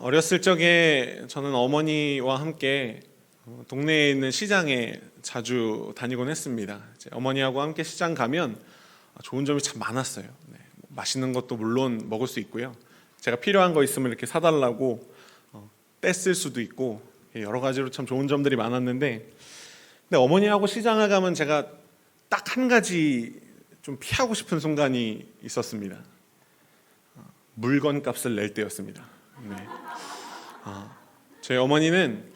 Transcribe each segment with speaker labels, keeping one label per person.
Speaker 1: 어렸을 적에 저는 어머니와 함께 동네에 있는 시장에 자주 다니곤 했습니다. 이제 어머니하고 함께 시장 가면 좋은 점이 참 많았어요. 맛있는 것도 물론 먹을 수 있고요. 제가 필요한 거 있으면 이렇게 사달라고 떼쓸 수도 있고 여러 가지로 참 좋은 점들이 많았는데, 근데 어머니하고 시장을 가면 제가 딱 한 가지 좀 피하고 싶은 순간이 있었습니다. 물건 값을 낼 때였습니다. 네. 저희 어머니는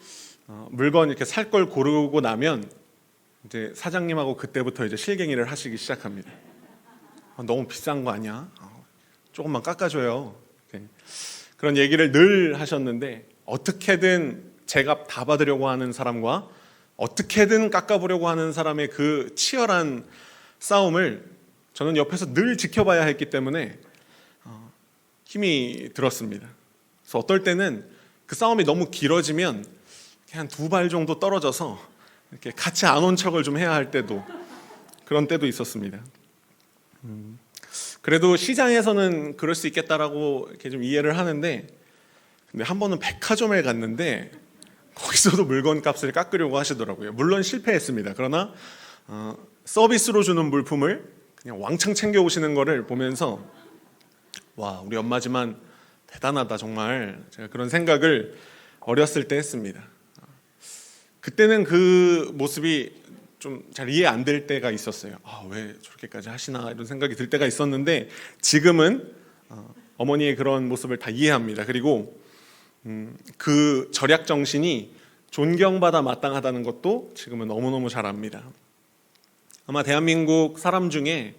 Speaker 1: 물건 이렇게 살 걸 고르고 나면 이제 사장님하고 그때부터 이제 실갱이를 하시기 시작합니다. 너무 비싼 거 아니야? 조금만 깎아줘요. 네. 그런 얘기를 늘 하셨는데, 어떻게든 제값 다 받으려고 하는 사람과 어떻게든 깎아보려고 하는 사람의 그 치열한 싸움을 저는 옆에서 늘 지켜봐야 했기 때문에 힘이 들었습니다. 그래서 어떨 때는 그 싸움이 너무 길어지면 한 2발 정도 떨어져서 이렇게 같이 안 온 척을 좀 해야 할 때도, 그런 때도 있었습니다. 그래도 시장에서는 그럴 수 있겠다라고 이렇게 좀 이해를 하는데, 근데 한 번은 백화점에 갔는데 거기서도 물건 값을 깎으려고 하시더라고요. 물론 실패했습니다. 그러나 서비스로 주는 물품을 그냥 왕창 챙겨 오시는 거를 보면서, 와, 우리 엄마지만 대단하다 정말, 제가 그런 생각을 어렸을 때 했습니다. 그때는 그 모습이 좀 잘 이해 안 될 때가 있었어요. 왜 저렇게까지 하시나 이런 생각이 들 때가 있었는데, 지금은 어머니의 그런 모습을 다 이해합니다. 그리고 그 절약 정신이 존경받아 마땅하다는 것도 지금은 너무너무 잘 압니다. 아마 대한민국 사람 중에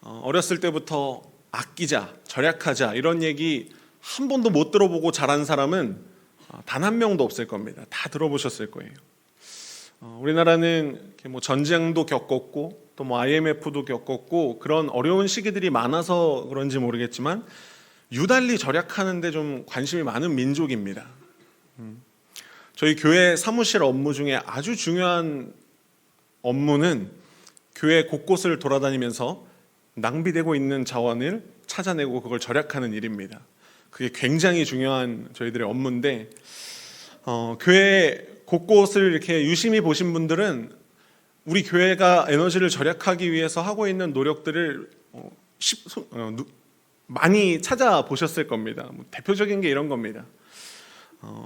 Speaker 1: 어렸을 때부터 아끼자, 절약하자 이런 얘기 한 번도 못 들어보고 자란 사람은 단 한 명도 없을 겁니다. 다 들어보셨을 거예요. 우리나라는 이렇게 뭐 전쟁도 겪었고 또 뭐 IMF도 겪었고 그런 어려운 시기들이 많아서 그런지 모르겠지만 유달리 절약하는데 좀 관심이 많은 민족입니다. 저희 교회 사무실 업무 중에 아주 중요한 업무는 교회 곳곳을 돌아다니면서 낭비되고 있는 자원을 찾아내고 그걸 절약하는 일입니다. 그게 굉장히 중요한 저희들의 업무인데, 교회 곳곳을 이렇게 유심히 보신 분들은 우리 교회가 에너지를 절약하기 위해서 하고 있는 노력들을 많이 찾아보셨을 겁니다. 대표적인 게 이런 겁니다.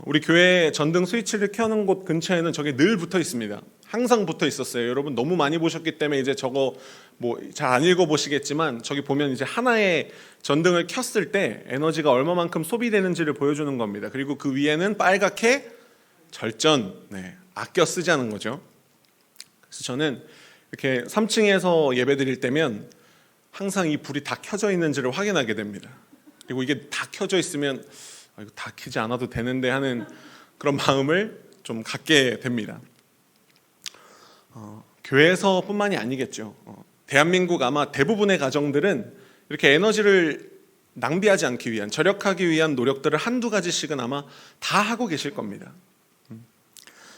Speaker 1: 우리 교회 전등 스위치를 켜는 곳 근처에는 저게 늘 붙어 있습니다. 항상 붙어 있었어요. 여러분 너무 많이 보셨기 때문에 이제 저거 뭐 잘 안 읽어보시겠지만, 저기 보면 이제 하나의 전등을 켰을 때 에너지가 얼마만큼 소비되는지를 보여주는 겁니다. 그리고 그 위에는 빨갛게 절전, 아껴 쓰자는 거죠. 그래서 저는 이렇게 3층에서 예배 드릴 때면 항상 이 불이 다 켜져 있는지를 확인하게 됩니다. 그리고 이게 다 켜져 있으면 이거 다 켜지 않아도 되는데 하는 그런 마음을 좀 갖게 됩니다. 교회에서뿐만이 아니겠죠. 대한민국 아마 대부분의 가정들은 이렇게 에너지를 낭비하지 않기 위한, 절약하기 위한 노력들을 한두 가지씩은 아마 다 하고 계실 겁니다.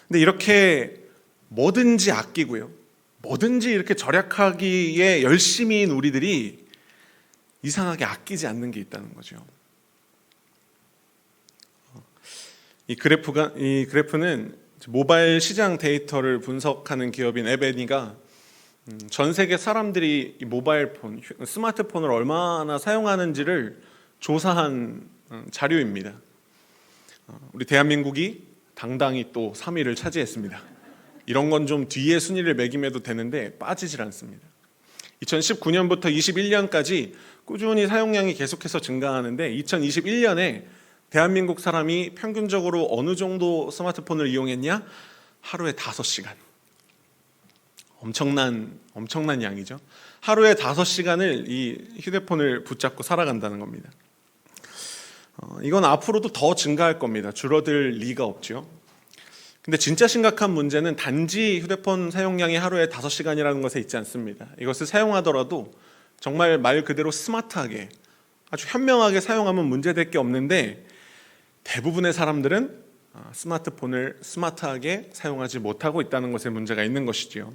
Speaker 1: 근데 이렇게 뭐든지 아끼고요, 뭐든지 이렇게 절약하기에 열심히인 우리들이 이상하게 아끼지 않는 게 있다는 거죠. 이 그래프는 모바일 시장 데이터를 분석하는 기업인 에베니가 전 세계 사람들이 이 모바일 폰, 스마트폰을 얼마나 사용하는지를 조사한 자료입니다. 우리 대한민국이 당당히 또 3위를 차지했습니다. 이런 건 좀 뒤에 순위를 매김해도 되는데 빠지질 않습니다. 2019년부터 21년까지 꾸준히 사용량이 계속해서 증가하는데, 2021년에 대한민국 사람이 평균적으로 어느 정도 스마트폰을 이용했냐? 하루에 5시간. 엄청난 양이죠. 하루에 5시간을 이 휴대폰을 붙잡고 살아간다는 겁니다. 이건 앞으로도 더 증가할 겁니다. 줄어들 리가 없죠. 근데 진짜 심각한 문제는 단지 휴대폰 사용량이 하루에 5시간이라는 것에 있지 않습니다. 이것을 사용하더라도 정말 말 그대로 스마트하게, 아주 현명하게 사용하면 문제될 게 없는데, 대부분의 사람들은 스마트폰을 스마트하게 사용하지 못하고 있다는 것에 문제가 있는 것이지요.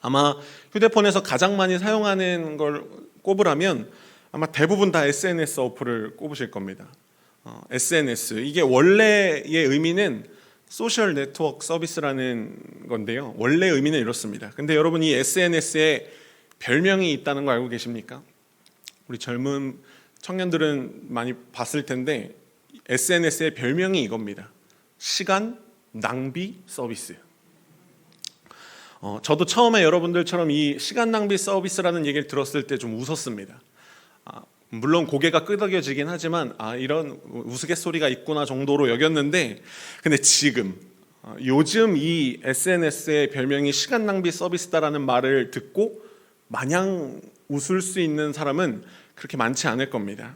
Speaker 1: 아마 휴대폰에서 가장 많이 사용하는 걸 꼽으라면 아마 대부분 다 SNS 어플을 꼽으실 겁니다. SNS, 이게 원래의 의미는 소셜 네트워크 서비스라는 건데요. 원래 의미는 이렇습니다. 근데 여러분, 이 SNS에 별명이 있다는 거 알고 계십니까? 우리 젊은 청년들은 많이 봤을 텐데 SNS의 별명이 이겁니다. 시간 낭비 서비스. 저도 처음에 여러분들처럼 이 시간 낭비 서비스라는 얘기를 들었을 때 좀 웃었습니다. 물론 고개가 끄덕여지긴 하지만 이런 우스갯소리가 있구나 정도로 여겼는데, 근데 지금 요즘 이 SNS의 별명이 시간 낭비 서비스다라는 말을 듣고 마냥 웃을 수 있는 사람은 그렇게 많지 않을 겁니다.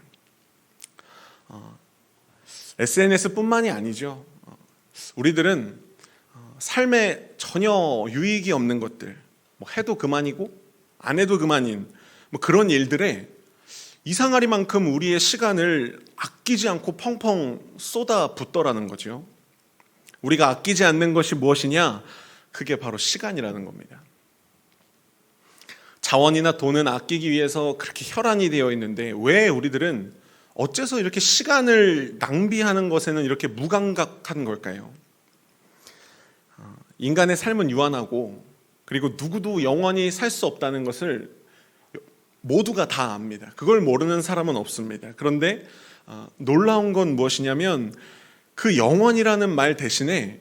Speaker 1: SNS뿐만이 아니죠. 우리들은 삶에 전혀 유익이 없는 것들, 해도 그만이고 안 해도 그만인 그런 일들에 이상하리만큼 우리의 시간을 아끼지 않고 펑펑 쏟아붓더라는 거죠. 우리가 아끼지 않는 것이 무엇이냐? 그게 바로 시간이라는 겁니다. 자원이나 돈은 아끼기 위해서 그렇게 혈안이 되어 있는데 왜 우리들은 어째서 이렇게 시간을 낭비하는 것에는 이렇게 무감각한 걸까요? 인간의 삶은 유한하고 그리고 누구도 영원히 살 수 없다는 것을 모두가 다 압니다. 그걸 모르는 사람은 없습니다. 그런데 놀라운 건 무엇이냐면 그 영원이라는 말 대신에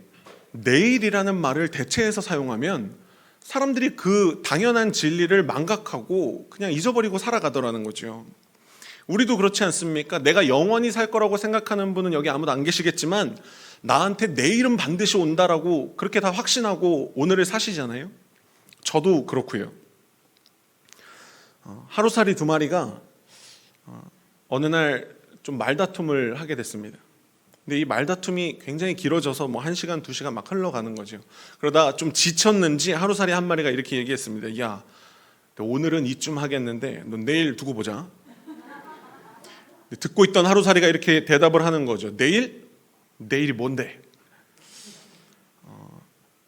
Speaker 1: 내일이라는 말을 대체해서 사용하면 사람들이 그 당연한 진리를 망각하고 그냥 잊어버리고 살아가더라는 거죠. 우리도 그렇지 않습니까? 내가 영원히 살 거라고 생각하는 분은 여기 아무도 안 계시겠지만 나한테 내일은 반드시 온다라고 그렇게 다 확신하고 오늘을 사시잖아요. 저도 그렇고요. 하루살이 두 마리가 어느 날 좀 말다툼을 하게 됐습니다. 근데 이 말다툼이 굉장히 길어져서 1시간, 2시간 막 흘러가는 거죠. 그러다 좀 지쳤는지 하루살이 한 마리가 이렇게 얘기했습니다. 야, 오늘은 이쯤 하겠는데 넌 내일 두고 보자. 듣고 있던 하루살이가 이렇게 대답을 하는 거죠. 내일? 내일이 뭔데?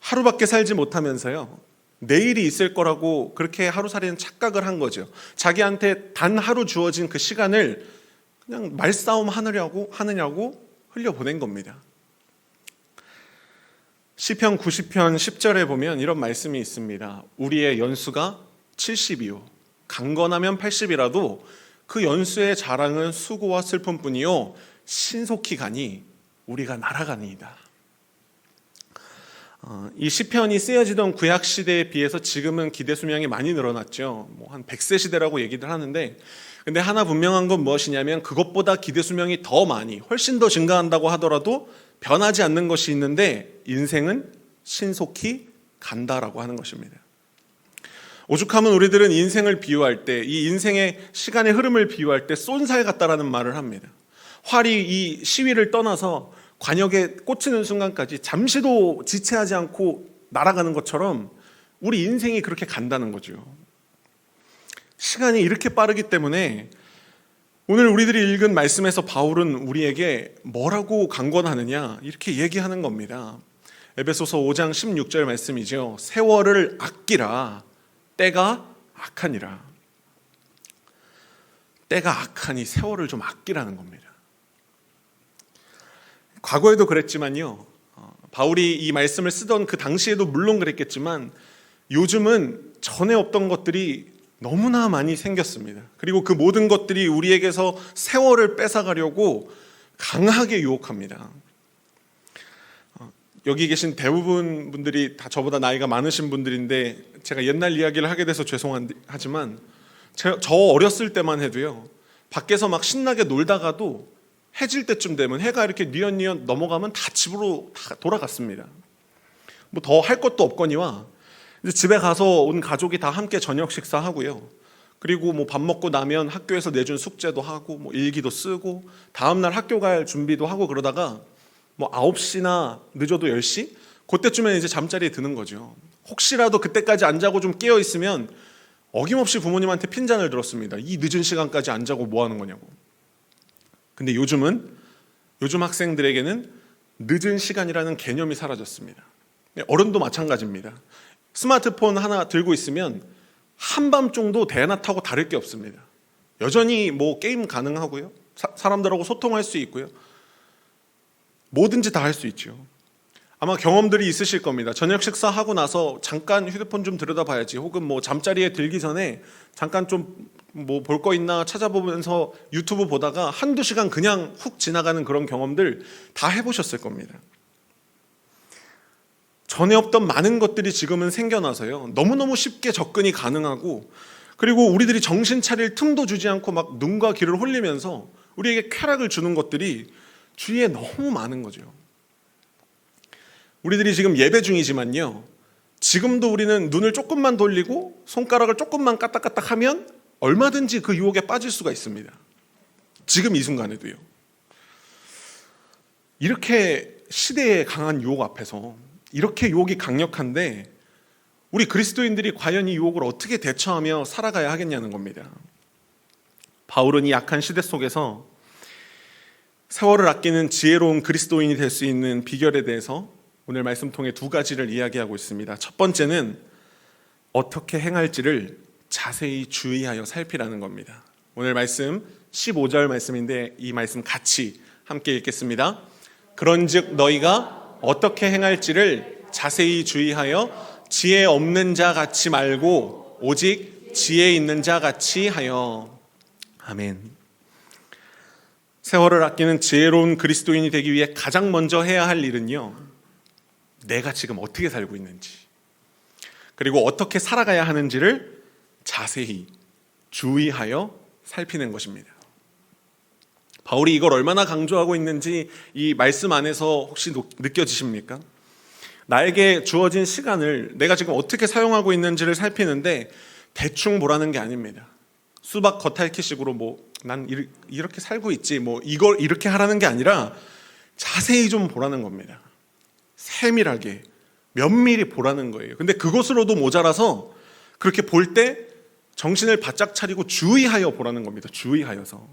Speaker 1: 하루밖에 살지 못하면서요, 내일이 있을 거라고 그렇게 하루살이는 착각을 한 거죠. 자기한테 단 하루 주어진 그 시간을 그냥 말싸움 하느냐고 흘려보낸 겁니다. 시편 90편 10절에 보면 이런 말씀이 있습니다. 우리의 연수가 70이요 강건하면 80이라도 그 연수의 자랑은 수고와 슬픔뿐이요 신속히 가니 우리가 날아가니이다. 이 시편이 쓰여지던 구약 시대에 비해서 지금은 기대 수명이 많이 늘어났죠. 한 100세 시대라고 얘기를 하는데, 근데 하나 분명한 건 무엇이냐면 그것보다 기대 수명이 더 많이 훨씬 더 증가한다고 하더라도 변하지 않는 것이 있는데 인생은 신속히 간다라고 하는 것입니다. 오죽하면 우리들은 인생을 비유할 때, 이 인생의 시간의 흐름을 비유할 때 쏜살 같다라는 말을 합니다. 활이 이 시위를 떠나서 관역에 꽂히는 순간까지 잠시도 지체하지 않고 날아가는 것처럼 우리 인생이 그렇게 간다는 거죠. 시간이 이렇게 빠르기 때문에 오늘 우리들이 읽은 말씀에서 바울은 우리에게 뭐라고 강권하느냐 이렇게 얘기하는 겁니다. 에베소서 5장 16절 말씀이죠. 세월을 아끼라 때가 악하니라. 때가 악하니 세월을 좀 아끼라는 겁니다. 과거에도 그랬지만요, 바울이 이 말씀을 쓰던 그 당시에도 물론 그랬겠지만 요즘은 전에 없던 것들이 너무나 많이 생겼습니다. 그리고 그 모든 것들이 우리에게서 세월을 뺏어가려고 강하게 유혹합니다. 여기 계신 대부분 분들이 다 저보다 나이가 많으신 분들인데 제가 옛날 이야기를 하게 돼서 죄송하지만 저 어렸을 때만 해도요, 밖에서 막 신나게 놀다가도 해질 때쯤 되면 해가 이렇게 뉘엿뉘엿 넘어가면 다 집으로 다 돌아갔습니다. 더 할 것도 없거니와 이제 집에 가서 온 가족이 다 함께 저녁 식사하고요. 그리고 밥 먹고 나면 학교에서 내준 숙제도 하고 일기도 쓰고 다음날 학교 갈 준비도 하고 그러다가 9시나 늦어도 10시? 그때쯤에 이제 잠자리에 드는 거죠. 혹시라도 그때까지 안 자고 좀 깨어 있으면 어김없이 부모님한테 핀잔을 들었습니다. 이 늦은 시간까지 안 자고 뭐 하는 거냐고. 근데 요즘 학생들에게는 늦은 시간이라는 개념이 사라졌습니다. 어른도 마찬가지입니다. 스마트폰 하나 들고 있으면 한밤 정도 대낮하고 다를 게 없습니다. 여전히 게임 가능하고요, 사람들하고 소통할 수 있고요. 뭐든지 다 할 수 있죠. 아마 경험들이 있으실 겁니다. 저녁 식사하고 나서 잠깐 휴대폰 좀 들여다봐야지, 혹은 뭐 잠자리에 들기 전에 잠깐 좀 뭐 볼 거 있나 찾아보면서 유튜브 보다가 한두 시간 그냥 훅 지나가는 그런 경험들 다 해보셨을 겁니다. 전에 없던 많은 것들이 지금은 생겨나서요, 너무너무 쉽게 접근이 가능하고, 그리고 우리들이 정신 차릴 틈도 주지 않고 막 눈과 귀를 홀리면서 우리에게 쾌락을 주는 것들이 주위에 너무 많은 거죠. 우리들이 지금 예배 중이지만요, 지금도 우리는 눈을 조금만 돌리고 손가락을 조금만 까딱까딱하면 얼마든지 그 유혹에 빠질 수가 있습니다. 지금 이 순간에도요. 이렇게 시대의 강한 유혹 앞에서, 이렇게 유혹이 강력한데 우리 그리스도인들이 과연 이 유혹을 어떻게 대처하며 살아가야 하겠냐는 겁니다. 바울은 이 악한 시대 속에서 세월을 아끼는 지혜로운 그리스도인이 될 수 있는 비결에 대해서 오늘 말씀 통해 두 가지를 이야기하고 있습니다. 첫 번째는 어떻게 행할지를 자세히 주의하여 살피라는 겁니다. 오늘 말씀 15절 말씀인데 이 말씀 같이 함께 읽겠습니다. 그런즉 너희가 어떻게 행할지를 자세히 주의하여 지혜 없는 자 같이 말고 오직 지혜 있는 자 같이 하여. 아멘. 세월을 아끼는 지혜로운 그리스도인이 되기 위해 가장 먼저 해야 할 일은요, 내가 지금 어떻게 살고 있는지, 그리고 어떻게 살아가야 하는지를 자세히 주의하여 살피는 것입니다. 바울이 이걸 얼마나 강조하고 있는지 이 말씀 안에서 혹시 느껴지십니까? 나에게 주어진 시간을 내가 지금 어떻게 사용하고 있는지를 살피는데 대충 보라는 게 아닙니다. 수박 겉핥기식으로 난 이렇게 살고 있지, 이걸 이렇게 하라는 게 아니라 자세히 좀 보라는 겁니다. 세밀하게 면밀히 보라는 거예요. 근데 그것으로도 모자라서 그렇게 볼 때 정신을 바짝 차리고 주의하여 보라는 겁니다. 주의하여서.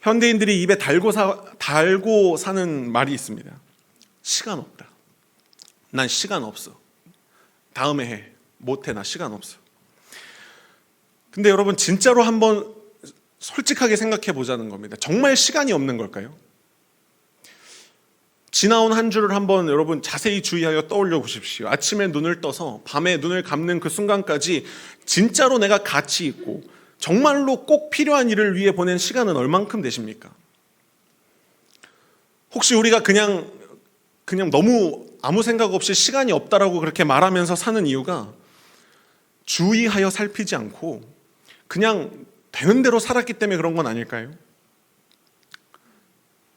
Speaker 1: 현대인들이 입에 달고 사는 말이 있습니다. 시간 없다. 난 시간 없어. 다음에 해. 못해. 나 시간 없어. 근데 여러분, 진짜로 한번 솔직하게 생각해 보자는 겁니다. 정말 시간이 없는 걸까요? 지나온 한 주를 한번 여러분 자세히 주의하여 떠올려 보십시오. 아침에 눈을 떠서 밤에 눈을 감는 그 순간까지 진짜로 내가 가치 있고 정말로 꼭 필요한 일을 위해 보낸 시간은 얼만큼 되십니까? 혹시 우리가 그냥 너무 아무 생각 없이 시간이 없다라고 그렇게 말하면서 사는 이유가 주의하여 살피지 않고 그냥 되는 대로 살았기 때문에 그런 건 아닐까요?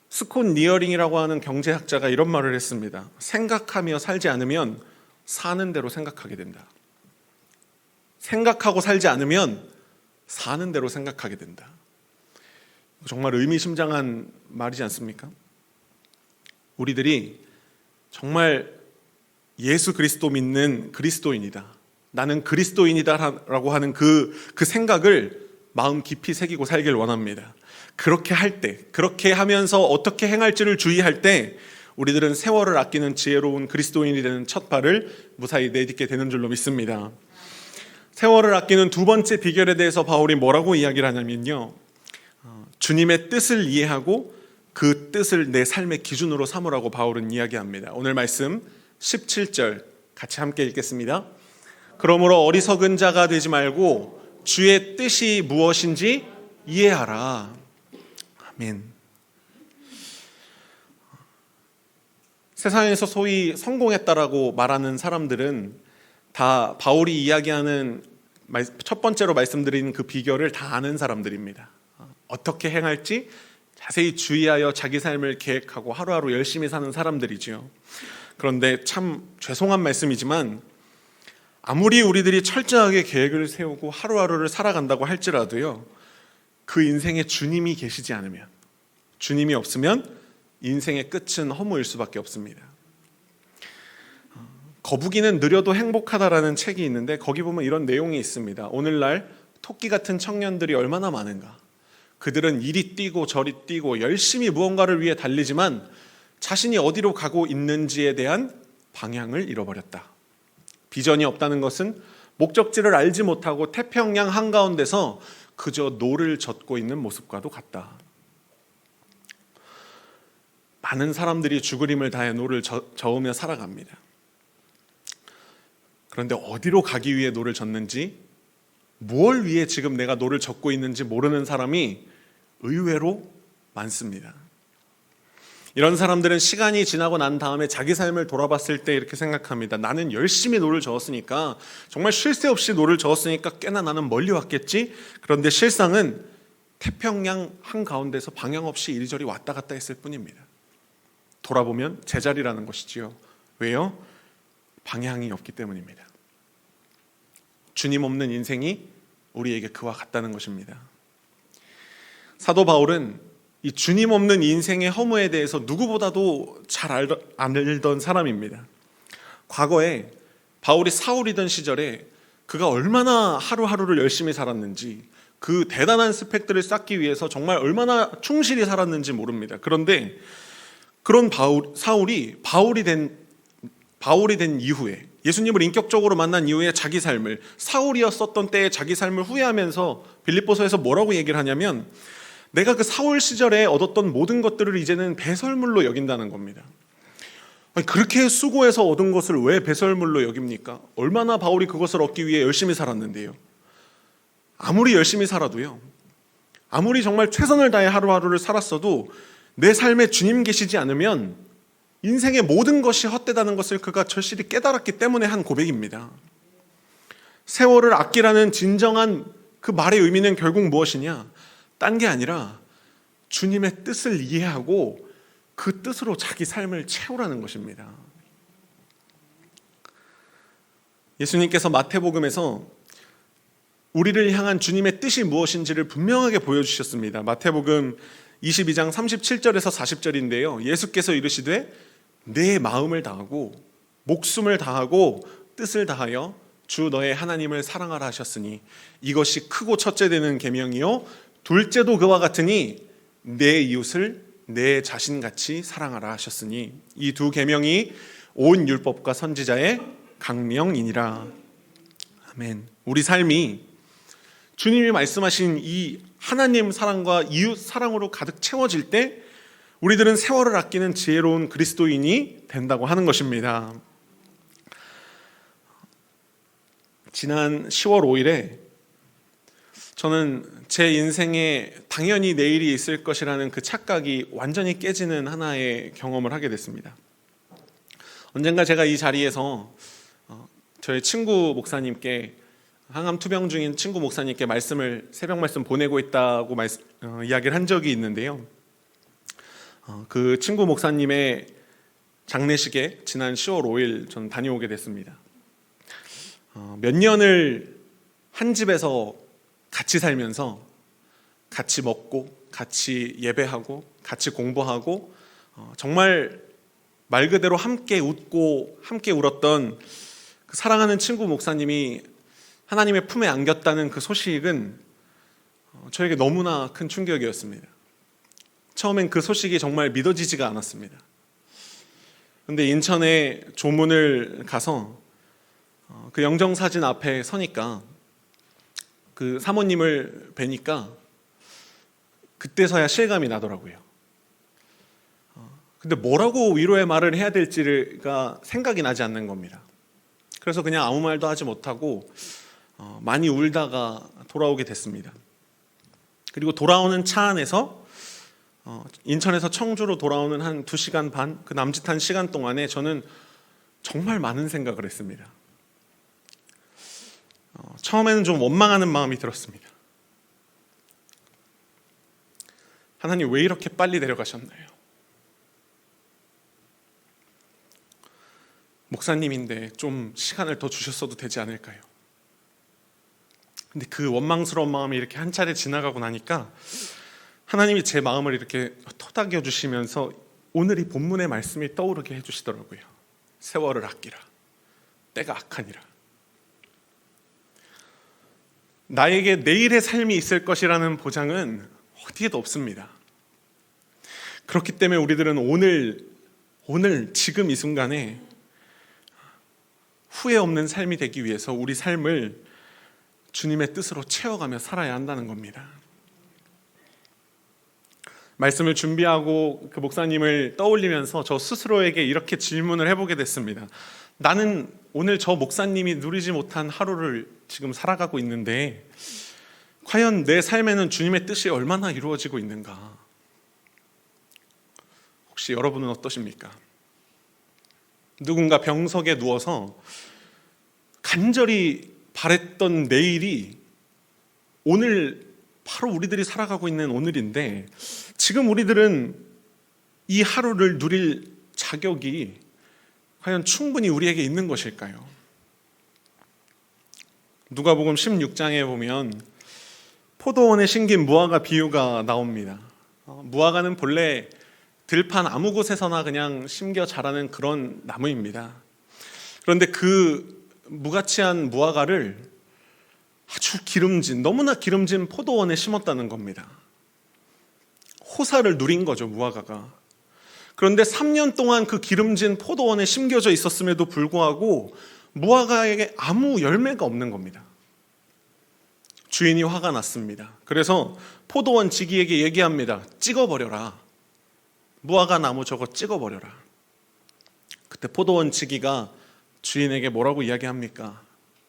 Speaker 1: 스콧 니어링이라고 하는 경제학자가 이런 말을 했습니다. 생각하며 살지 않으면 사는 대로 생각하게 된다. 생각하고 살지 않으면 사는 대로 생각하게 된다. 정말 의미심장한 말이지 않습니까? 우리들이 정말 예수 그리스도 믿는 그리스도인이다, 나는 그리스도인이다라고 하는 그 생각을 마음 깊이 새기고 살길 원합니다. 그렇게 할 때, 그렇게 하면서 어떻게 행할지를 주의할 때 우리들은 세월을 아끼는 지혜로운 그리스도인이 되는 첫 발을 무사히 내딛게 되는 줄로 믿습니다. 세월을 아끼는 두 번째 비결에 대해서 바울이 뭐라고 이야기를 하냐면요, 주님의 뜻을 이해하고 그 뜻을 내 삶의 기준으로 삼으라고 바울은 이야기합니다. 오늘 말씀 17절 같이 함께 읽겠습니다. 그러므로 어리석은 자가 되지 말고 주의 뜻이 무엇인지 이해하라. 아멘. 세상에서 소위 성공했다라고 말하는 사람들은 다 바울이 이야기하는 첫 번째로 말씀드린 그 비결을 다 아는 사람들입니다. 어떻게 행할지 자세히 주의하여 자기 삶을 계획하고 하루하루 열심히 사는 사람들이지요. 그런데 참 죄송한 말씀이지만 아무리 우리들이 철저하게 계획을 세우고 하루하루를 살아간다고 할지라도요, 그 인생에 주님이 계시지 않으면, 주님이 없으면 인생의 끝은 허무일 수밖에 없습니다. 거북이는 느려도 행복하다라는 책이 있는데 거기 보면 이런 내용이 있습니다. 오늘날 토끼 같은 청년들이 얼마나 많은가. 그들은 이리 뛰고 저리 뛰고 열심히 무언가를 위해 달리지만 자신이 어디로 가고 있는지에 대한 방향을 잃어버렸다. 비전이 없다는 것은 목적지를 알지 못하고 태평양 한가운데서 그저 노를 젓고 있는 모습과도 같다. 많은 사람들이 죽을 힘을 다해 노를 저으며 살아갑니다. 그런데 어디로 가기 위해 노를 젓는지, 무엇을 위해 지금 내가 노를 젓고 있는지 모르는 사람이 의외로 많습니다. 이런 사람들은 시간이 지나고 난 다음에 자기 삶을 돌아봤을 때 이렇게 생각합니다. 나는 열심히 노를 저었으니까, 정말 쉴 새 없이 노를 저었으니까 꽤나 나는 멀리 왔겠지. 그런데 실상은 태평양 한가운데서 방향 없이 이리저리 왔다 갔다 했을 뿐입니다. 돌아보면 제자리라는 것이지요. 왜요? 방향이 없기 때문입니다. 주님 없는 인생이 우리에게 그와 같다는 것입니다. 사도 바울은 이 주님 없는 인생의 허무에 대해서 누구보다도 잘 알던 사람입니다. 과거에 바울이 사울이던 시절에 그가 얼마나 하루하루를 열심히 살았는지, 그 대단한 스펙들을 쌓기 위해서 정말 얼마나 충실히 살았는지 모릅니다. 그런데 그런 사울이 바울이 된 이후에, 예수님을 인격적으로 만난 이후에 자기 삶을, 사울이었었던 때의 자기 삶을 후회하면서 빌립보서에서 뭐라고 얘기를 하냐면, 내가 그 사울 시절에 얻었던 모든 것들을 이제는 배설물로 여긴다는 겁니다. 아니, 그렇게 수고해서 얻은 것을 왜 배설물로 여깁니까? 얼마나 바울이 그것을 얻기 위해 열심히 살았는데요. 아무리 열심히 살아도요, 아무리 정말 최선을 다해 하루하루를 살았어도 내 삶에 주님 계시지 않으면 인생의 모든 것이 헛되다는 것을 그가 절실히 깨달았기 때문에 한 고백입니다. 세월을 아끼라는 진정한 그 말의 의미는 결국 무엇이냐? 딴 게 아니라 주님의 뜻을 이해하고 그 뜻으로 자기 삶을 채우라는 것입니다. 예수님께서 마태복음에서 우리를 향한 주님의 뜻이 무엇인지를 분명하게 보여주셨습니다. 마태복음 22장 37절에서 40절인데요. 예수께서 이르시되 내 마음을 다하고 목숨을 다하고 뜻을 다하여 주 너의 하나님을 사랑하라 하셨으니 이것이 크고 첫째 되는 계명이요 둘째도 그와 같으니 내 이웃을 내 자신같이 사랑하라 하셨으니 이 두 계명이 온 율법과 선지자의 강령이니라. 아멘. 우리 삶이 주님이 말씀하신 이 하나님 사랑과 이웃 사랑으로 가득 채워질 때 우리들은 세월을 아끼는 지혜로운 그리스도인이 된다고 하는 것입니다. 지난 10월 5일에 저는 제 인생에 당연히 내일이 있을 것이라는 그 착각이 완전히 깨지는 하나의 경험을 하게 됐습니다. 언젠가 제가 이 자리에서 저의 친구 목사님께, 항암 투병 중인 친구 목사님께 새벽 말씀 보내고 있다고 이야기를 한 적이 있는데요. 그 친구 목사님의 장례식에 지난 10월 5일 저는 다녀오게 됐습니다. 몇 년을 한 집에서 같이 살면서 같이 먹고 같이 예배하고 같이 공부하고 정말 말 그대로 함께 웃고 함께 울었던 그 사랑하는 친구 목사님이 하나님의 품에 안겼다는 그 소식은 저에게 너무나 큰 충격이었습니다. 처음엔 그 소식이 정말 믿어지지가 않았습니다. 그런데 인천에 조문을 가서 그 영정사진 앞에 서니까 그 사모님을 뵈니까 그때서야 실감이 나더라고요. 근데 뭐라고 위로의 말을 해야 될지가 생각이 나지 않는 겁니다. 그래서 그냥 아무 말도 하지 못하고 많이 울다가 돌아오게 됐습니다. 그리고 돌아오는 차 안에서 인천에서 청주로 돌아오는 한 2시간 반, 그 남짓한 시간 동안에 저는 정말 많은 생각을 했습니다. 처음에는 좀 원망하는 마음이 들었습니다. 하나님 왜 이렇게 빨리 데려가셨나요? 목사님인데 좀 시간을 더 주셨어도 되지 않을까요? 근데 그 원망스러운 마음이 이렇게 한 차례 지나가고 나니까 하나님이 제 마음을 이렇게 토닥여 주시면서 오늘 이 본문의 말씀이 떠오르게 해주시더라고요. 세월을 아끼라. 때가 악하니라. 나에게 내일의 삶이 있을 것이라는 보장은 어디에도 없습니다. 그렇기 때문에 우리들은 오늘 지금 이 순간에 후회 없는 삶이 되기 위해서 우리 삶을 주님의 뜻으로 채워가며 살아야 한다는 겁니다. 말씀을 준비하고 그 목사님을 떠올리면서 저 스스로에게 이렇게 질문을 해보게 됐습니다. 나는 오늘 저 목사님이 누리지 못한 하루를 지금 살아가고 있는데 과연 내 삶에는 주님의 뜻이 얼마나 이루어지고 있는가? 혹시 여러분은 어떠십니까? 누군가 병석에 누워서 간절히 바랬던 내일이 오늘 바로 우리들이 살아가고 있는 오늘인데 지금 우리들은 이 하루를 누릴 자격이 과연 충분히 우리에게 있는 것일까요? 누가복음 16장에 보면 포도원에 심긴 무화과 비유가 나옵니다. 무화과는 본래 들판 아무 곳에서나 그냥 심겨 자라는 그런 나무입니다. 그런데 그 무가치한 무화과를 아주 기름진, 너무나 기름진 포도원에 심었다는 겁니다. 호사를 누린 거죠, 무화과가. 그런데 3년 동안 그 기름진 포도원에 심겨져 있었음에도 불구하고 무화과에게 아무 열매가 없는 겁니다. 주인이 화가 났습니다. 그래서 포도원 지기에게 얘기합니다. 찍어버려라. 무화과 나무 저거 찍어버려라. 그때 포도원 지기가 주인에게 뭐라고 이야기합니까?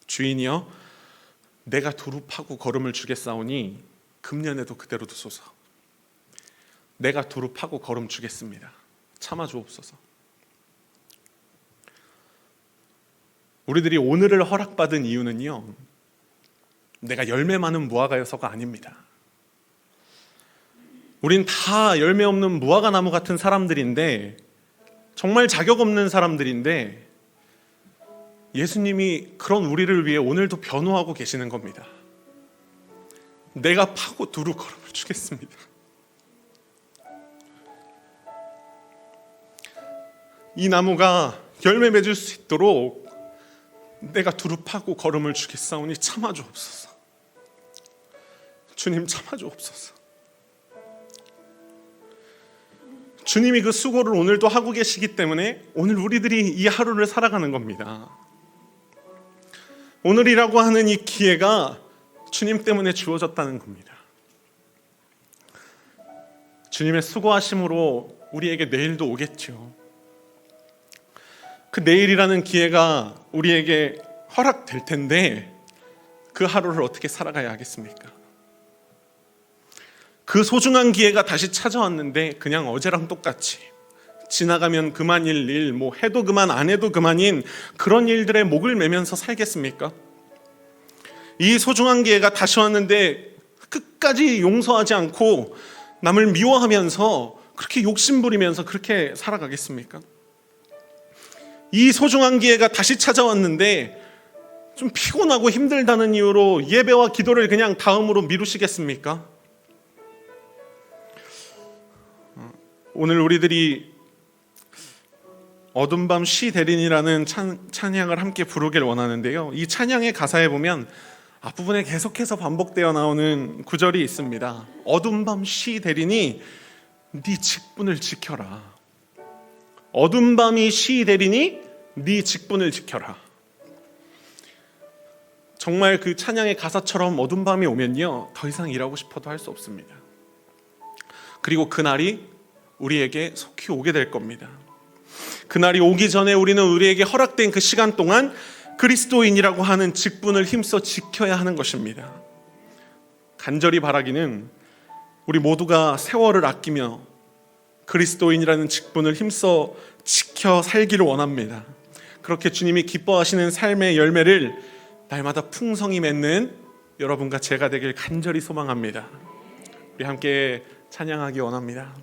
Speaker 1: 주인이여, 내가 두루 파고 거름을 주겠사오니 금년에도 그대로 두소서. 내가 두루 파고 거름 주겠습니다. 참아 주옵소서. 우리들이 오늘을 허락받은 이유는요, 내가 열매 많은 무화과여서가 아닙니다. 우린 다 열매 없는 무화과 나무 같은 사람들인데, 정말 자격 없는 사람들인데 예수님이 그런 우리를 위해 오늘도 변호하고 계시는 겁니다. 내가 파고 두루 걸음을 주겠습니다. 이 나무가 열매 맺을 수 있도록 내가 두루 파고 걸음을 주겠사오니 참아 주옵소서. 주님 참아 주옵소서. 주님이 그 수고를 오늘도 하고 계시기 때문에 오늘 우리들이 이 하루를 살아가는 겁니다. 오늘이라고 하는 이 기회가 주님 때문에 주어졌다는 겁니다. 주님의 수고하심으로 우리에게 내일도 오겠죠. 그 내일이라는 기회가 우리에게 허락될 텐데 그 하루를 어떻게 살아가야 하겠습니까? 그 소중한 기회가 다시 찾아왔는데 그냥 어제랑 똑같이 지나가면 그만일 일, 뭐 해도 그만 안 해도 그만인 그런 일들에 목을 매면서 살겠습니까? 이 소중한 기회가 다시 왔는데 끝까지 용서하지 않고 남을 미워하면서 그렇게 욕심부리면서 그렇게 살아가겠습니까? 이 소중한 기회가 다시 찾아왔는데 좀 피곤하고 힘들다는 이유로 예배와 기도를 그냥 다음으로 미루시겠습니까? 오늘 우리들이 어둠 밤 쉬 대린이라는 찬양을 함께 부르길 원하는데요, 이 찬양의 가사에 보면 앞부분에 계속해서 반복되어 나오는 구절이 있습니다. 어둠 밤 쉬 대린이 네 직분을 지켜라. 어둠 밤이 쉬 대린이 네 직분을 지켜라. 정말 그 찬양의 가사처럼 어둠 밤이 오면요, 더 이상 일하고 싶어도 할 수 없습니다. 그리고 그날이 우리에게 속히 오게 될 겁니다. 그날이 오기 전에 우리는 우리에게 허락된 그 시간 동안 그리스도인이라고 하는 직분을 힘써 지켜야 하는 것입니다. 간절히 바라기는 우리 모두가 세월을 아끼며 그리스도인이라는 직분을 힘써 지켜 살기를 원합니다. 그렇게 주님이 기뻐하시는 삶의 열매를 날마다 풍성히 맺는 여러분과 제가 되길 간절히 소망합니다. 우리 함께 찬양하기 원합니다.